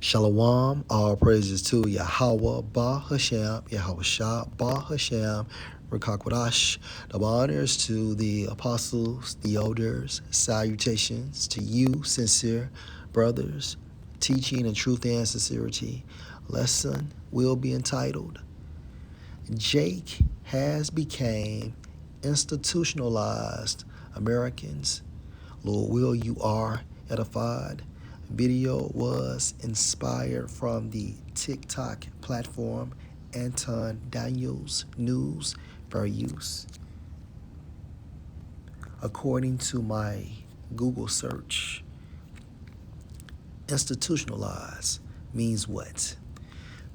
Shalom, all praises to Yahweh, Ba Hashem, Yahweh Shah, Ba Hashem, Rekakwadash. The honors to the apostles, the elders, salutations to you, sincere brothers, teaching in truth and sincerity. Lesson will be entitled, Jake has became institutionalized Americans. Lord will you are edified. Video was inspired from the TikTok platform Anton Daniels News for use. According to my Google search, institutionalized means what?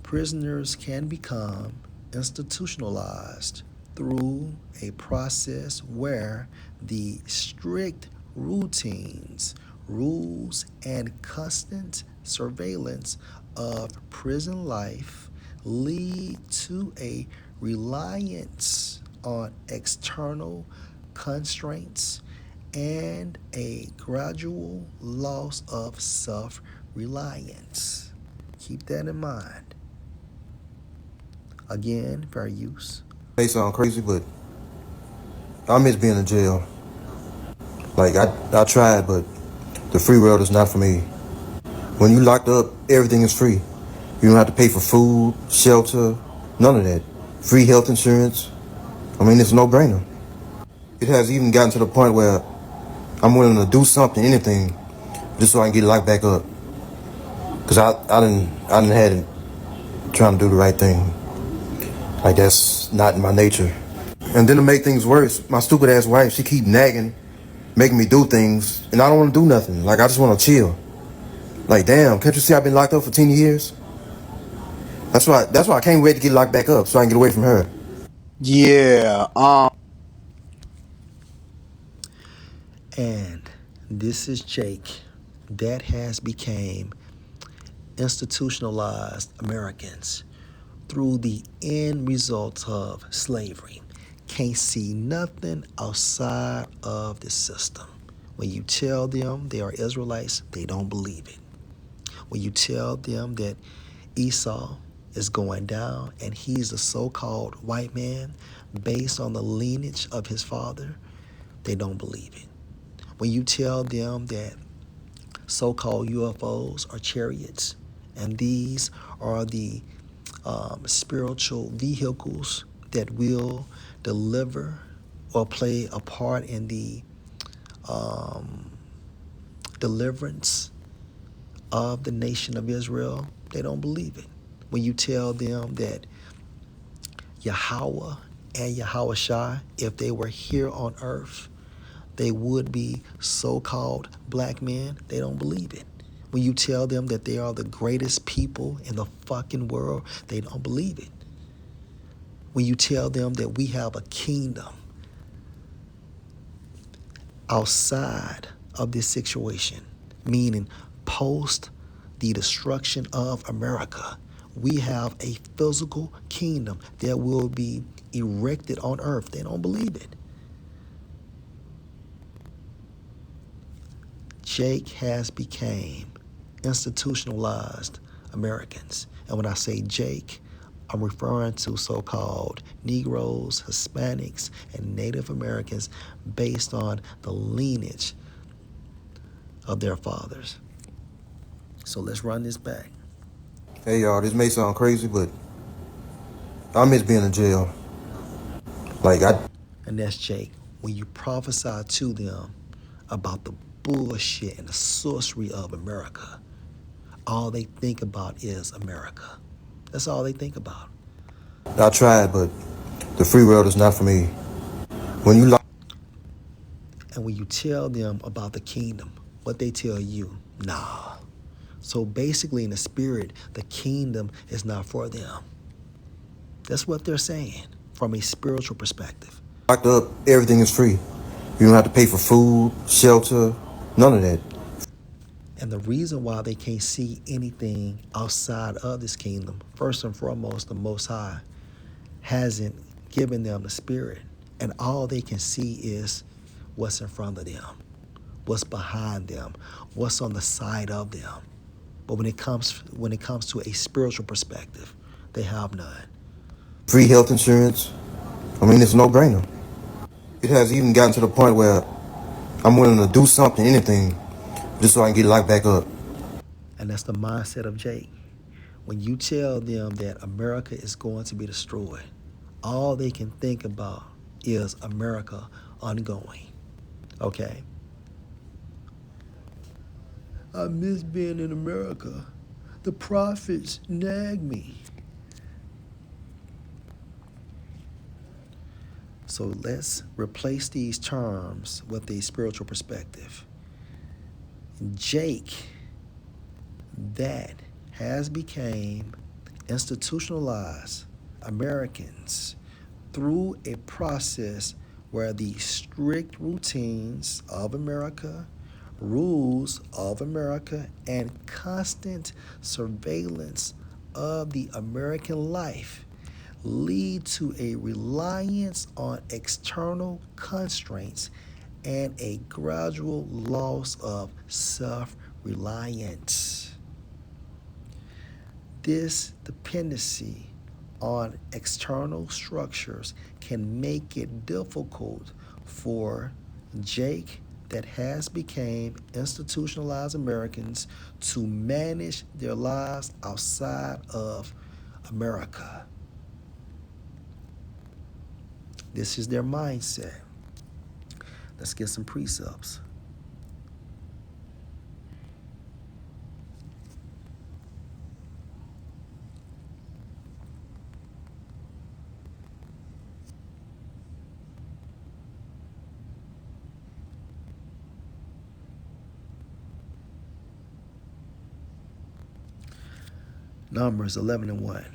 Prisoners can become institutionalized through a process where the strict routines, rules, and constant surveillance of prison life lead to a reliance on external constraints and a gradual loss of self-reliance. Keep that in mind. Again, fair use. May sound crazy, but I miss being in jail. Like, I tried, but the free world is not for me. When you locked up, everything is free. You don't have to pay for food, shelter, none of that. Free health insurance. I mean, it's a no-brainer. It has even gotten to the point where I'm willing to do something, anything, just so I can get locked back up. Because I didn't had it trying to do the right thing. Like, that's not in my nature. And then to make things worse, my stupid ass wife, she keep nagging, making me do things, and I don't want to do nothing. Like, I just want to chill. Like, damn, can't you see I've been locked up for 10 years? That's why I can't wait to get locked back up so I can get away from her. Yeah. And this is Jake that has became institutionalized Americans through the end result of slavery. Can't see nothing outside of the system. When you tell them they are Israelites, they don't believe it. When you tell them that Esau is going down and he's the so-called white man based on the lineage of his father, they don't believe it. When you tell them that so-called UFOs are chariots and these are the spiritual vehicles that will deliver or play a part in the deliverance of the nation of Israel, they don't believe it. When you tell them that Yahweh and Yahweh Shai, if they were here on earth, they would be so-called black men, they don't believe it. When you tell them that they are the greatest people in the fucking world, they don't believe it. When you tell them that we have a kingdom outside of this situation, meaning post the destruction of America, we have a physical kingdom that will be erected on earth, they don't believe it. Jake has became institutionalized Americans. And when I say Jake, I'm referring to so-called Negroes, Hispanics, and Native Americans based on the lineage of their fathers. So let's run this back. Hey, y'all, this may sound crazy, but I miss being in jail. Like, And that's Jake. When you prophesy to them about the bullshit and the sorcery of America, all they think about is America. That's all they think about. I tried, but the free world is not for me. When you lock And when you tell them about the kingdom, what they tell you, nah. So basically in the spirit, the kingdom is not for them. That's what they're saying from a spiritual perspective. locked up, everything is free. You don't have to pay for food, shelter, none of that. And the reason why they can't see anything outside of this kingdom, first and foremost, the Most High hasn't given them the spirit. And all they can see is what's in front of them, what's behind them, what's on the side of them. But when it comes to a spiritual perspective, they have none. Free health insurance. I mean, it's a no-brainer. It has even gotten to the point where I'm willing to do something, anything, just so I can get life back up. And that's the mindset of Jake. When you tell them that America is going to be destroyed, all they can think about is America ongoing. Okay? I miss being in America. The prophets nag me. So let's replace these terms with a spiritual perspective. Jake, that has became institutionalized Americans through a process where the strict routines of America, rules of America, and constant surveillance of the American life lead to a reliance on external constraints and a gradual loss of self-reliance. This dependency on external structures can make it difficult for Jake that has become institutionalized Americans to manage their lives outside of America. This is their mindset. Let's get some precepts. Numbers 11:1.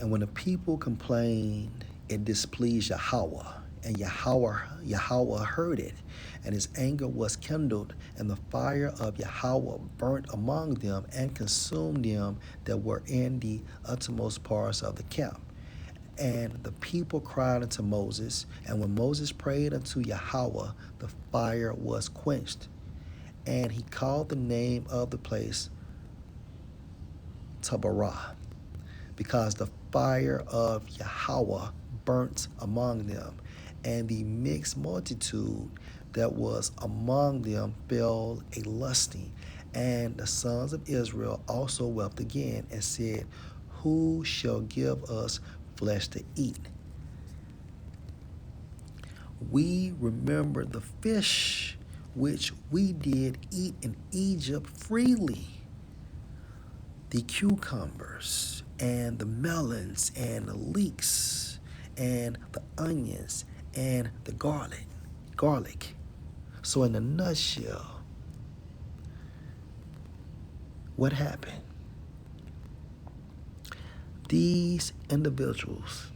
And when the people complained, it displeased Yahweh, and Yahweh heard it, and his anger was kindled, and the fire of Yahweh burnt among them and consumed them that were in the uttermost parts of the camp. And the people cried unto Moses, and when Moses prayed unto Yahweh, the fire was quenched. And he called the name of the place Taberah, because the fire of Yahweh burnt among them, and the mixed multitude that was among them fell a lusting. And the sons of Israel also wept again and said, who shall give us flesh to eat? We remember the fish which we did eat in Egypt freely, the cucumbers and the melons and the leeks and the onions and the garlic. So in a nutshell, what happened? These individuals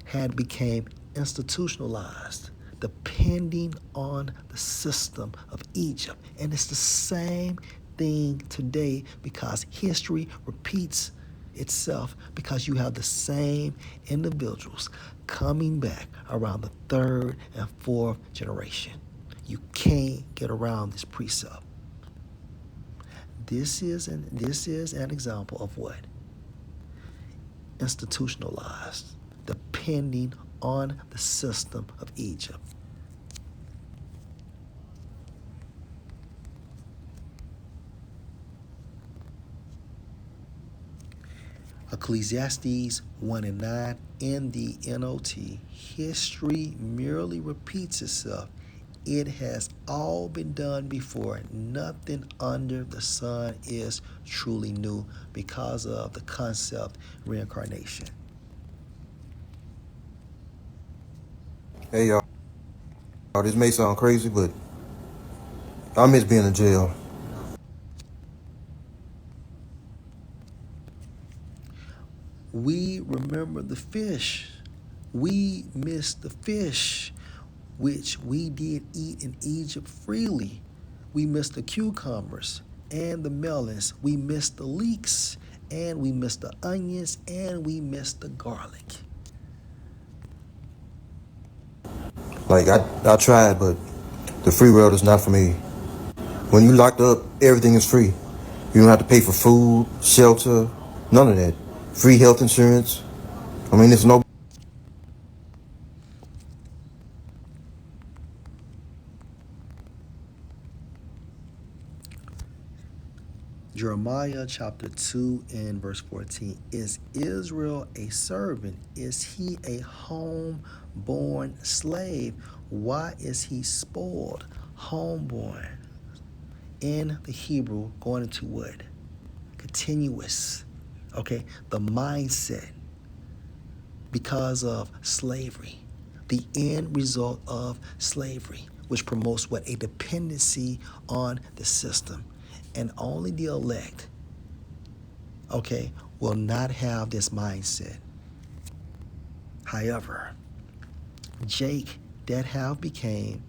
had become institutionalized, depending on the system of Egypt. And it's the same thing today, because history repeats itself, because you have the same individuals coming back around the third and fourth generation. You can't get around this precept. This is an example of what? Institutionalized, depending on the system of Egypt. Ecclesiastes 1:9 in the NOT. History merely repeats itself. It has all been done before. Nothing under the sun is truly new, because of the concept reincarnation. Hey, y'all. This may sound crazy, but I miss being in jail. We remember the fish. We miss the fish which we did eat in Egypt freely. We miss the cucumbers and the melons. We miss the leeks, and we miss the onions, and we miss the garlic. Like, I tried, but the free world is not for me. When you locked up, everything is free. You don't have to pay for food, shelter, none of that. Free health insurance. I mean, it's no. Jeremiah chapter 2 and verse 14. Is Israel a servant? Is he a home-born slave? Why is he spoiled? Homeborn. In the Hebrew, going into what? Continuous. Okay? The mindset because of slavery. The end result of slavery, which promotes what? A dependency on the system. And only the elect, okay, will not have this mindset. However, Jake that have became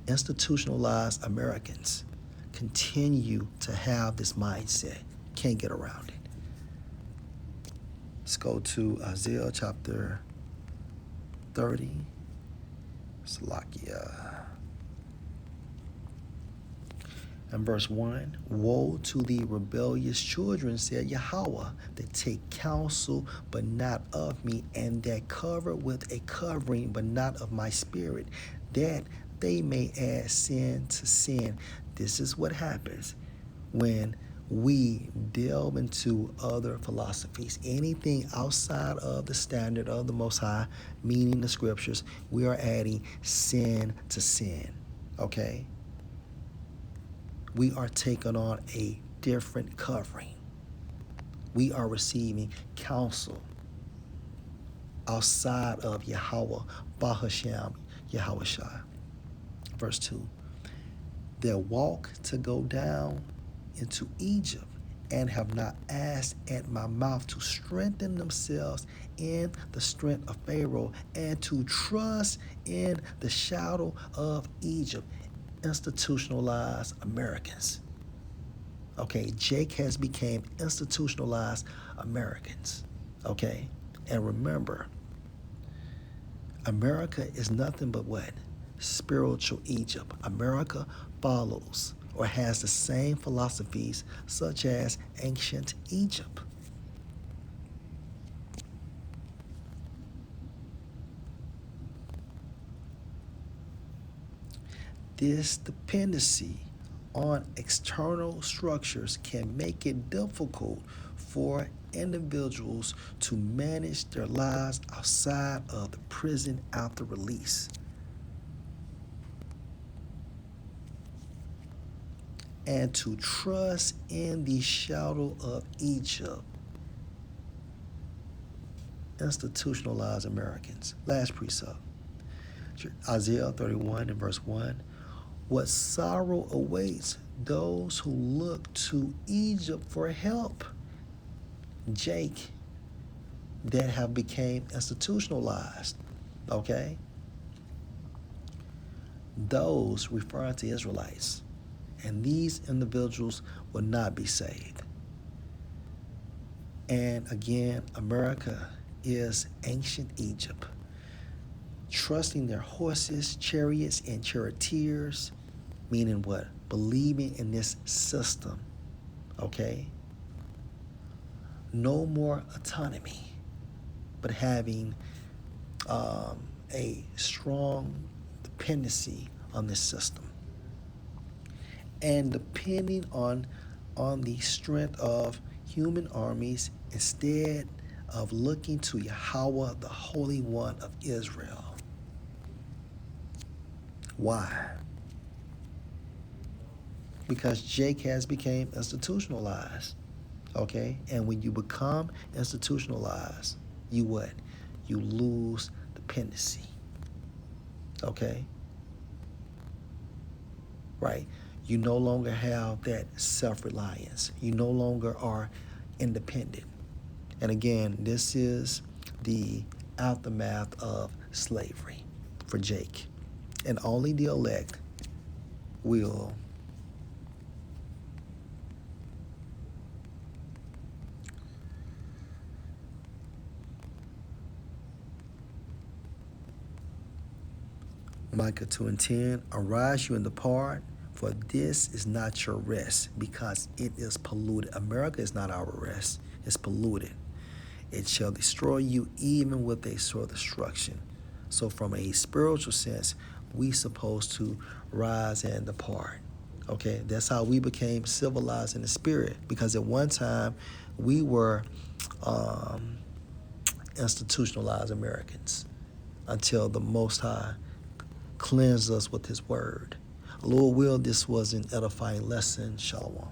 institutionalized Americans continue to have this mindset. Can't get around it. Let's go to Isaiah chapter 30. Salakia. And verse 1, woe to the rebellious children, said Yahweh, that take counsel, but not of me, and that cover with a covering, but not of my spirit, that they may add sin to sin. This is what happens when we delve into other philosophies. Anything outside of the standard of the Most High, meaning the scriptures, we are adding sin to sin. Okay? We are taking on a different covering. We are receiving counsel outside of Yahweh, Bahashem, Yahweh Shai. Verse 2, their walk to go down into Egypt and have not asked at my mouth to strengthen themselves in the strength of Pharaoh and to trust in the shadow of Egypt. Institutionalized Americans. Okay, Jake has become institutionalized Americans. Okay, and remember, America is nothing but what? Spiritual Egypt. America follows or has the same philosophies such as ancient Egypt. This dependency on external structures can make it difficult for individuals to manage their lives outside of the prison after release. And to trust in the shadow of Egypt. Institutionalized Americans. Last precept. Isaiah 31 and verse 1. What sorrow awaits those who look to Egypt for help. Jake that have became institutionalized. Okay? Those referring to Israelites. And these individuals will not be saved. And again, America is ancient Egypt. Trusting their horses, chariots, and charioteers, meaning what? Believing in this system. Okay? No more autonomy, but having a strong dependency on this system. And depending on the strength of human armies instead of looking to Yahweh, the Holy One of Israel. Why? Because Jake has become institutionalized. Okay? And when you become institutionalized, you what? You lose dependency. Okay? Right? You no longer have that self-reliance. You no longer are independent. And again, this is the aftermath of slavery for Jake. And only the elect will Micah 2 and 10, arise you and depart, For this is not your rest, because it is polluted. America is not our rest, it's polluted. It shall destroy you even with a sore destruction. So from a spiritual sense, we supposed to rise and depart. Okay, that's how we became civilized in the spirit. Because at one time, we were um, institutionalized Americans until the Most High cleansed us with His word. Lord will, this was an edifying lesson. Shalom.